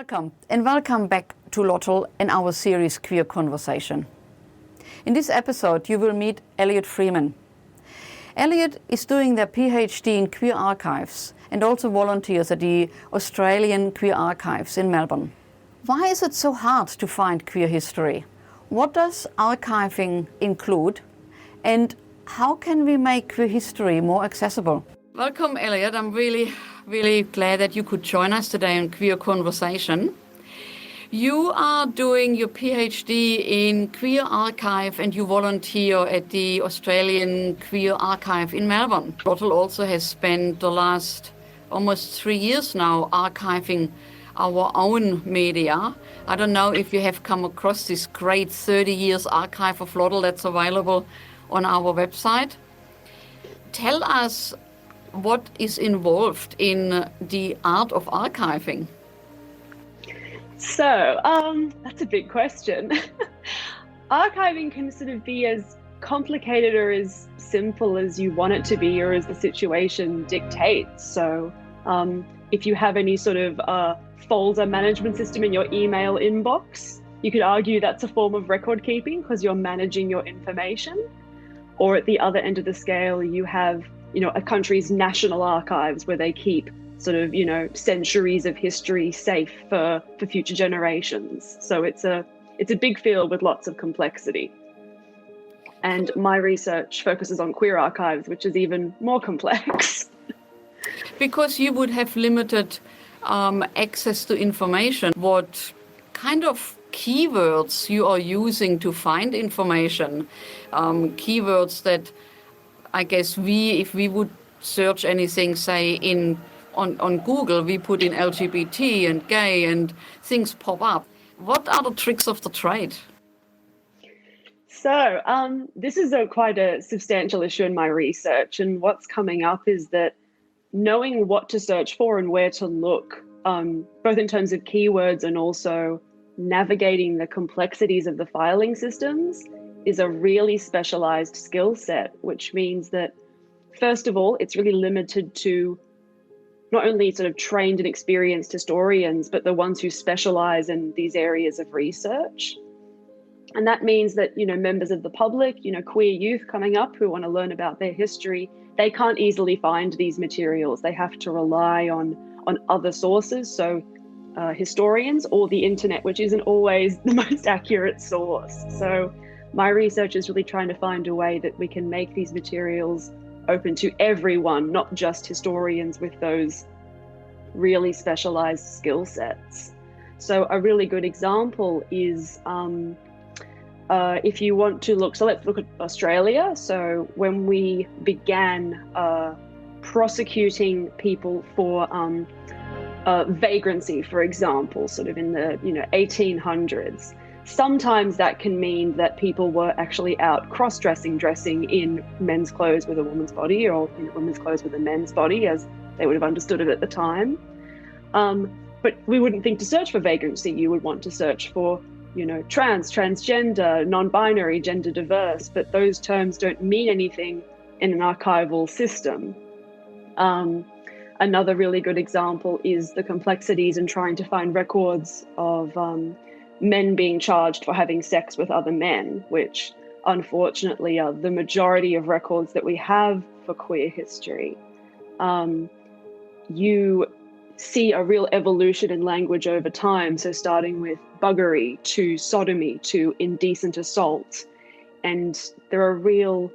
Welcome and welcome back to Lottel in our series Queer Conversation. In this episode you will meet Elliot Freeman. Elliot is doing their PhD in queer archives and also volunteers at the Australian Queer Archives in Melbourne. Why is it so hard to find queer history? What does archiving include? And how can we make queer history more accessible? Welcome, Elliot. I'm really glad that you could join us today on Queer Conversation. You are doing your PhD in Queer Archive and you volunteer at the Australian Queer Archive in Melbourne. Lottel also has spent the last almost 3 years now archiving our own media. I don't know if you have come across this great 30 years archive of Lottel that's available on our website. Tell us what is involved in the art of archiving. So, that's a big question. Archiving can sort of be as complicated or as simple as you want it to be or as the situation dictates. So, if you have any sort of folder management system in your email inbox, you could argue that's a form of record keeping because you're managing your information. Or at the other end of the scale, you have a country's national archives where they keep sort of, centuries of history safe for future generations. So it's a big field with lots of complexity. And my research focuses on queer archives, which is even more complex. Because you would have limited access to information, what kind of keywords you are using to find information? Keywords that I guess if we would search anything, say on Google, we put in LGBT and gay and things pop up. What are the tricks of the trade? So this is quite a substantial issue in my research. And what's coming up is that knowing what to search for and where to look, both in terms of keywords and also navigating the complexities of the filing systems, is a really specialized skill set, which means that, first of all, it's really limited to not only sort of trained and experienced historians, but the ones who specialize in these areas of research. And that means that, members of the public, queer youth coming up who want to learn about their history, they can't easily find these materials. They have to rely on other sources. So historians or the internet, which isn't always the most accurate source. So my research is really trying to find a way that we can make these materials open to everyone, not just historians with those really specialized skill sets. So a really good example is if you want to look, so let's look at Australia. So when we began prosecuting people for vagrancy, for example, sort of in the 1800s, sometimes that can mean that people were actually out cross-dressing, dressing in men's clothes with a woman's body or in women's clothes with a men's body, as they would have understood it at the time. But we wouldn't think to search for vagrancy. You would want to search for, transgender, non-binary, gender diverse, but those terms don't mean anything in an archival system. Another really good example is the complexities in trying to find records of men being charged for having sex with other men, which unfortunately are the majority of records that we have for queer history. You see a real evolution in language over time. So starting with buggery to sodomy to indecent assault. And there are real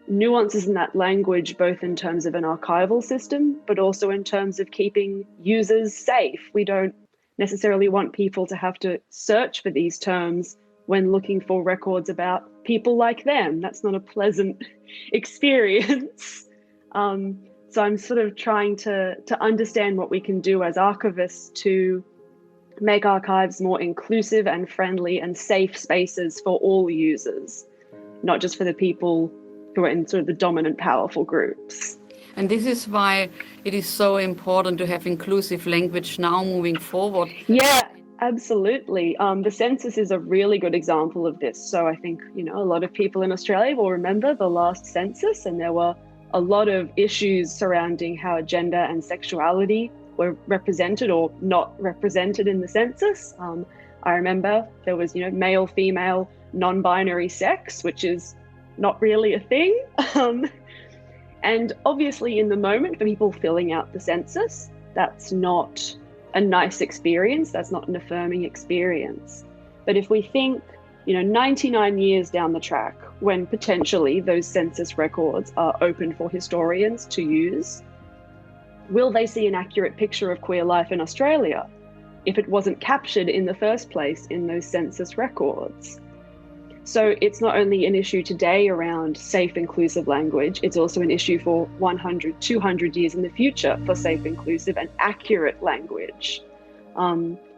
nuances in that language, both in terms of an archival system, but also in terms of keeping users safe. We don't necessarily want people to have to search for these terms when looking for records about people like them. That's not a pleasant experience. So I'm sort of trying to understand what we can do as archivists to make archives more inclusive and friendly and safe spaces for all users, not just for the people who are in sort of the dominant, powerful groups. And this is why it is so important to have inclusive language now moving forward. Yeah, absolutely. The census is a really good example of this. So I think, a lot of people in Australia will remember the last census, and there were a lot of issues surrounding how gender and sexuality were represented or not represented in the census. I remember there was, male, female, non-binary sex, which is not really a thing. And obviously in the moment for people filling out the census, that's not a nice experience. That's not an affirming experience. But if we think, 99 years down the track, when potentially those census records are open for historians to use, will they see an accurate picture of queer life in Australia if it wasn't captured in the first place in those census records? So it's not only an issue today around safe, inclusive language, it's also an issue for 100, 200 years in the future for safe, inclusive and accurate language.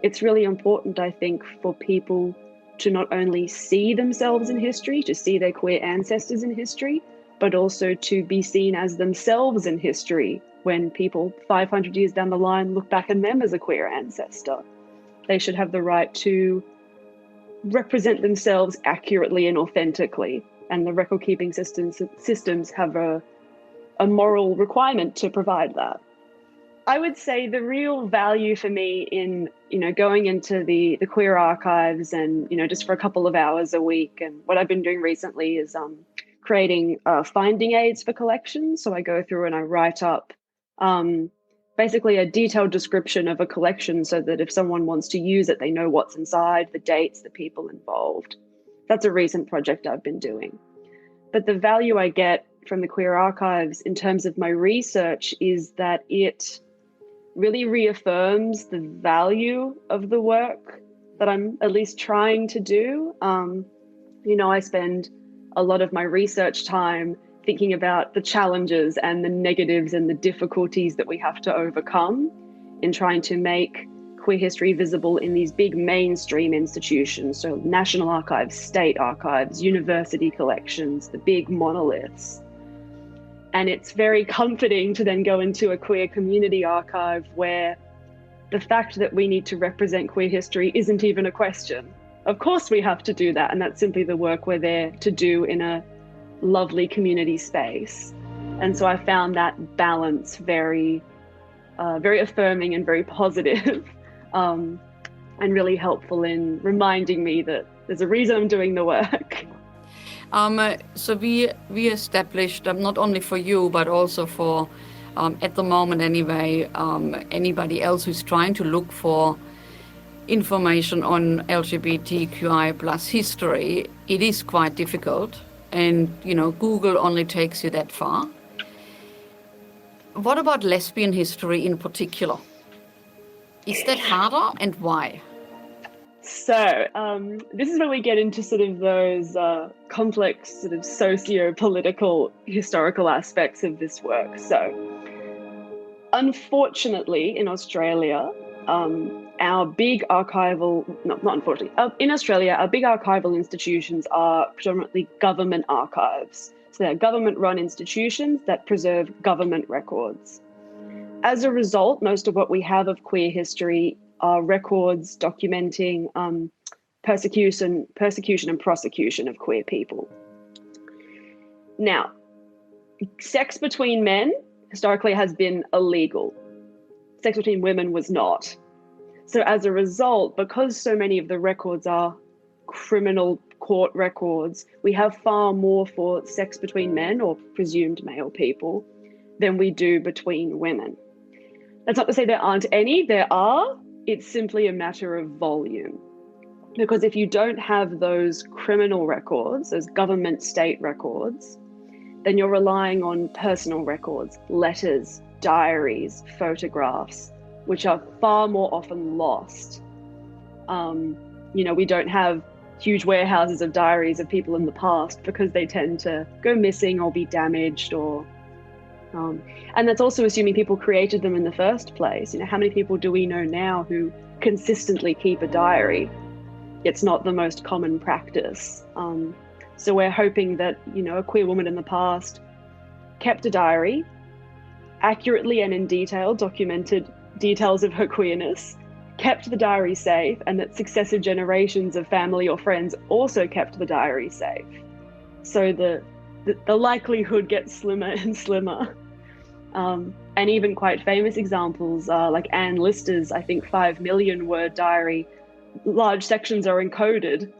It's really important, I think, for people to not only see themselves in history, to see their queer ancestors in history, but also to be seen as themselves in history when people 500 years down the line look back on them as a queer ancestor. They should have the right to represent themselves accurately and authentically, and the record keeping systems have a moral requirement to provide that. I would say the real value for me in, going into the queer archives and, just for a couple of hours a week, and what I've been doing recently is creating finding aids for collections. So I go through and I write up basically a detailed description of a collection so that if someone wants to use it, they know what's inside, the dates, the people involved. That's a recent project I've been doing. But the value I get from the queer archives in terms of my research is that it really reaffirms the value of the work that I'm at least trying to do. I spend a lot of my research time thinking about the challenges and the negatives and the difficulties that we have to overcome in trying to make queer history visible in these big mainstream institutions. So National Archives, state archives, university collections, the big monoliths. And it's very comforting to then go into a queer community archive where the fact that we need to represent queer history isn't even a question. Of course we have to do that, and that's simply the work we're there to do in a lovely community space. And so I found that balance very affirming and very positive, and really helpful in reminding me that there's a reason I'm doing the work. So we established, not only for you, but also for, at the moment anyway, anybody else who's trying to look for information on LGBTQIA plus history, it is quite difficult. And, Google only takes you that far. What about lesbian history in particular? Is that harder, and why? So this is where we get into sort of those complex sort of socio-political historical aspects of this work. So unfortunately in Australia, our big archival, not unfortunately, in Australia, our big archival institutions are predominantly government archives. So they're government-run institutions that preserve government records. As a result, most of what we have of queer history are records documenting persecution and prosecution of queer people. Now, sex between men historically has been illegal. Sex between women was not. So as a result, because so many of the records are criminal court records, we have far more for sex between men or presumed male people than we do between women. That's not to say there aren't any, there are. It's simply a matter of volume. Because if you don't have those criminal records, those government state records, then you're relying on personal records, letters, diaries, photographs, which are far more often lost. We don't have huge warehouses of diaries of people in the past because they tend to go missing or be damaged, or and that's also assuming people created them in the first place. How many people do we know now who consistently keep a diary? It's not the most common practice. So we're hoping that, a queer woman in the past kept a diary, accurately and in detail documented details of her queerness, kept the diary safe, and that successive generations of family or friends also kept the diary safe. So the likelihood gets slimmer and slimmer. And even quite famous examples like Anne Lister's, I think, 5 million word diary, large sections are encoded.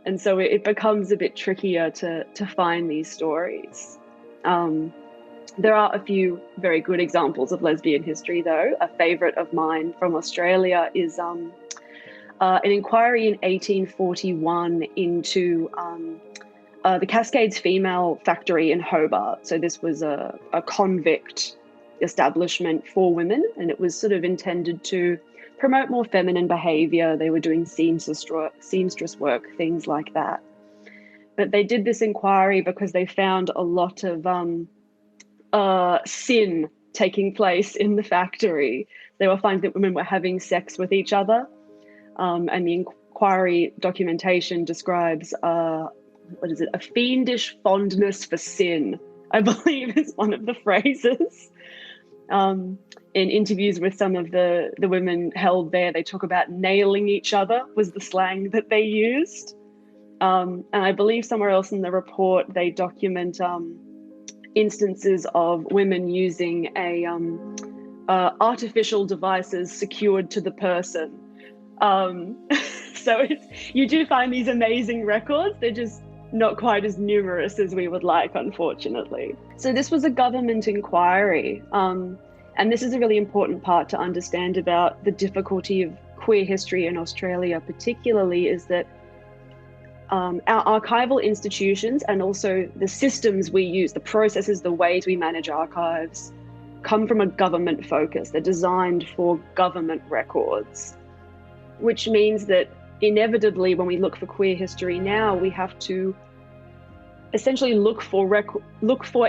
And so it becomes a bit trickier to find these stories. There are a few very good examples of lesbian history, though. A favourite of mine from Australia is an inquiry in 1841 into the Cascades Female Factory in Hobart. So this was a convict establishment for women, and it was sort of intended to promote more feminine behaviour. They were doing seamstress work, things like that. But they did this inquiry because they found a lot of sin taking place in the factory. They were finding that women were having sex with each other, and the inquiry documentation describes a fiendish fondness for sin, I believe is one of the phrases. In interviews with some of the women held there, they talk about nailing each other was the slang that they used. And I believe somewhere else in the report, they document instances of women using artificial devices secured to the person. So you do find these amazing records. They're just not quite as numerous as we would like, unfortunately. So this was a government inquiry. And this is a really important part to understand about the difficulty of queer history in Australia, particularly, is that our archival institutions and also the systems we use, the processes, the ways we manage archives, come from a government focus. They're designed for government records, which means that inevitably when we look for queer history now, we have to essentially look for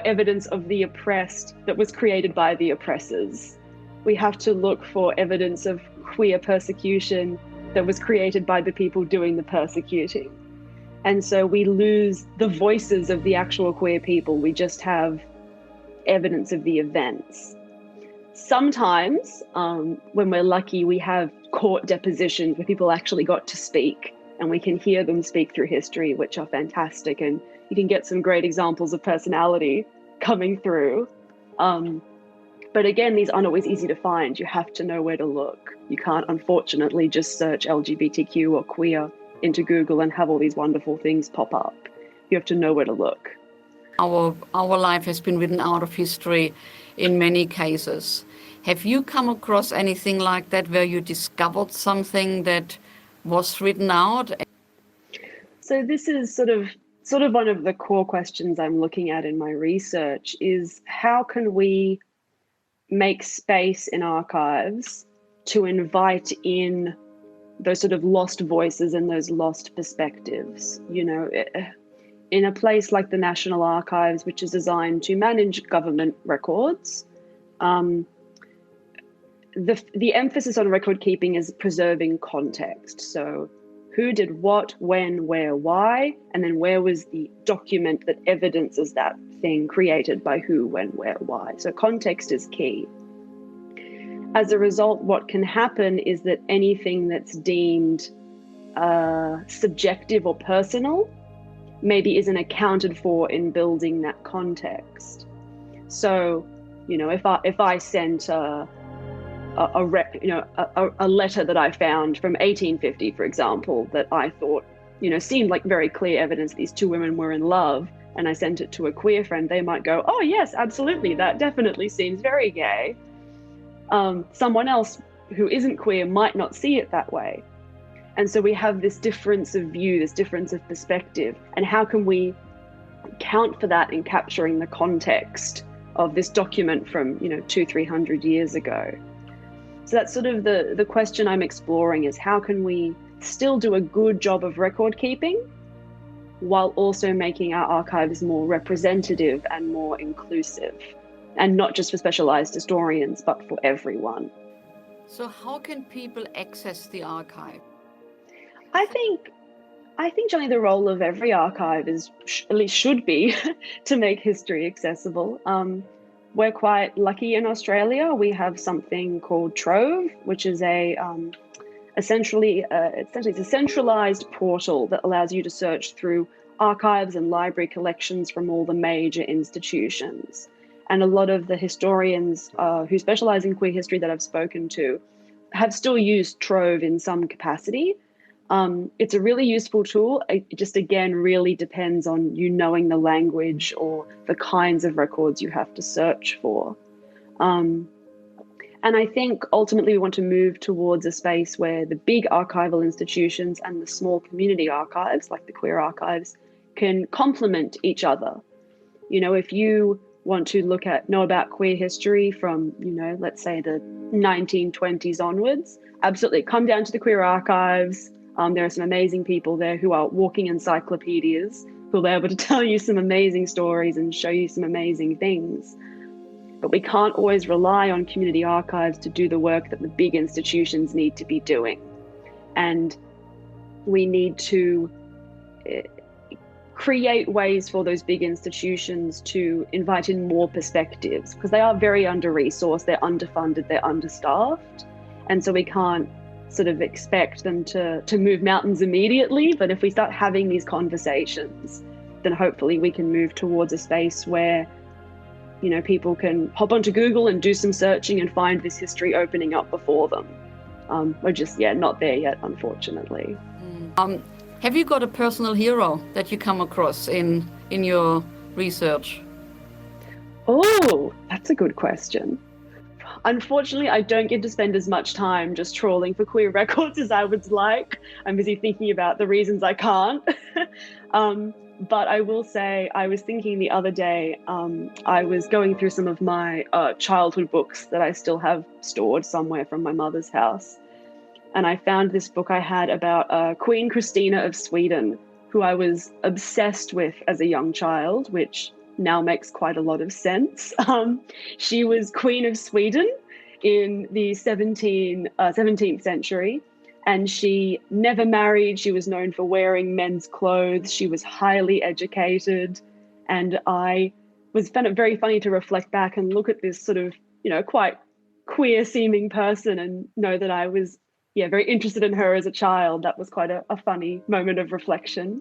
evidence of the oppressed that was created by the oppressors. We have to look for evidence of queer persecution that was created by the people doing the persecuting. And so we lose the voices of the actual queer people. We just have evidence of the events. Sometimes, when we're lucky, we have court depositions where people actually got to speak, and we can hear them speak through history, which are fantastic. And you can get some great examples of personality coming through. But again, these aren't always easy to find. You have to know where to look. You can't, unfortunately, just search LGBTQ or queer into Google and have all these wonderful things pop up. You have to know where to look. Our life has been written out of history in many cases. Have you come across anything like that where you discovered something that was written out? So this is sort of one of the core questions I'm looking at in my research is how can we make space in archives to invite in those sort of lost voices and those lost perspectives, you know, in a place like the National Archives, which is designed to manage government records. The emphasis on record keeping is preserving context. So who did what, when, where, why, and then where was the document that evidences that thing created by who, when, where, why. So context is key. As a result, what can happen is that anything that's deemed subjective or personal maybe isn't accounted for in building that context. So, you know, if I sent a letter that I found from 1850, for example, that I thought, you know, seemed like very clear evidence these two women were in love, and I sent it to a queer friend, they might go, oh yes, absolutely, that definitely seems very gay. Someone else who isn't queer might not see it that way. And so we have this difference of view, this difference of perspective, and how can we account for that in capturing the context of this document from, you know, 200-300 years ago. So that's sort of the question I'm exploring, is how can we still do a good job of record keeping while also making our archives more representative and more inclusive, and not just for specialized historians, but for everyone. So how can people access the archive? I think, Johnny, the role of every archive is, at least should be, to make history accessible. We're quite lucky in Australia. We have something called Trove, which is essentially it's a centralized portal that allows you to search through archives and library collections from all the major institutions. And a lot of the historians who specialize in queer history that I've spoken to have still used Trove in some capacity. It's a really useful tool. It just, again, really depends on you knowing the language or the kinds of records you have to search for. And I think ultimately we want to move towards a space where the big archival institutions and the small community archives, like the queer archives, can complement each other. You know, if you want to know about queer history from, you know, let's say the 1920s onwards, absolutely come down to the queer archives. There are some amazing people there who are walking encyclopedias, who will be able to tell you some amazing stories and show you some amazing things. But we can't always rely on community archives to do the work that the big institutions need to be doing. And we need to create ways for those big institutions to invite in more perspectives, because they are very under-resourced, they're underfunded, they're understaffed. And so we can't sort of expect them to move mountains immediately. But if we start having these conversations, then hopefully we can move towards a space where, you know, people can hop onto Google and do some searching and find this history opening up before them. We're just, not there yet, unfortunately. Have you got a personal hero that you come across in your research? Oh, that's a good question. Unfortunately, I don't get to spend as much time just trawling for queer records as I would like. I'm busy thinking about the reasons I can't. But I will say, I was thinking the other day, I was going through some of my childhood books that I still have stored somewhere from my mother's house. And I found this book I had about Queen Christina of Sweden, who I was obsessed with as a young child, which now makes quite a lot of sense. She was Queen of Sweden in the 17th century. And she never married. She was known for wearing men's clothes. She was highly educated. And I found it very funny to reflect back and look at this sort of, you know, quite queer seeming person and know that I was, very interested in her as a child. That was quite a funny moment of reflection.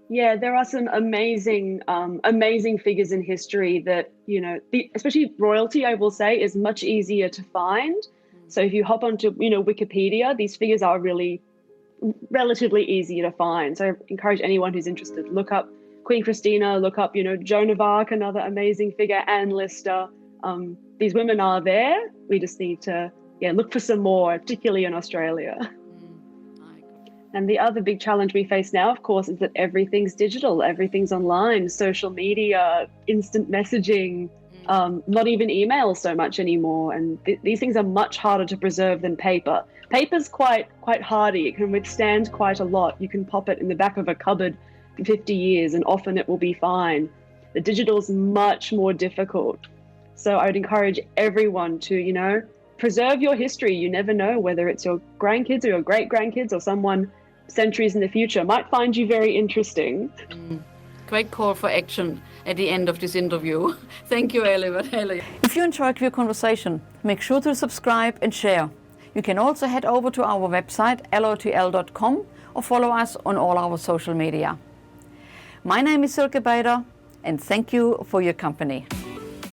Yeah, there are some amazing figures in history that, you know, especially royalty, I will say, is much easier to find. So if you hop onto, Wikipedia, these figures are really relatively easy to find. So I encourage anyone who's interested, look up Queen Christina, look up, Joan of Arc, another amazing figure, Anne Lister. These women are there. We just need to, look for some more, particularly in Australia. And the other big challenge we face now, of course, is that everything's digital, everything's online, social media, instant messaging, not even email so much anymore. And these things are much harder to preserve than paper. Paper's quite hardy. It can withstand quite a lot. You can pop it in the back of a cupboard for 50 years and often it will be fine. The digital's much more difficult. So I would encourage everyone to, preserve your history. You never know whether it's your grandkids or your great-grandkids or someone centuries in the future might find you very interesting. Great call for action at the end of this interview. Thank you, Elliot. If you enjoy Queer Conversation, make sure to subscribe and share. You can also head over to our website, lotl.com, or follow us on all our social media. My name is Silke Bader, and thank you for your company.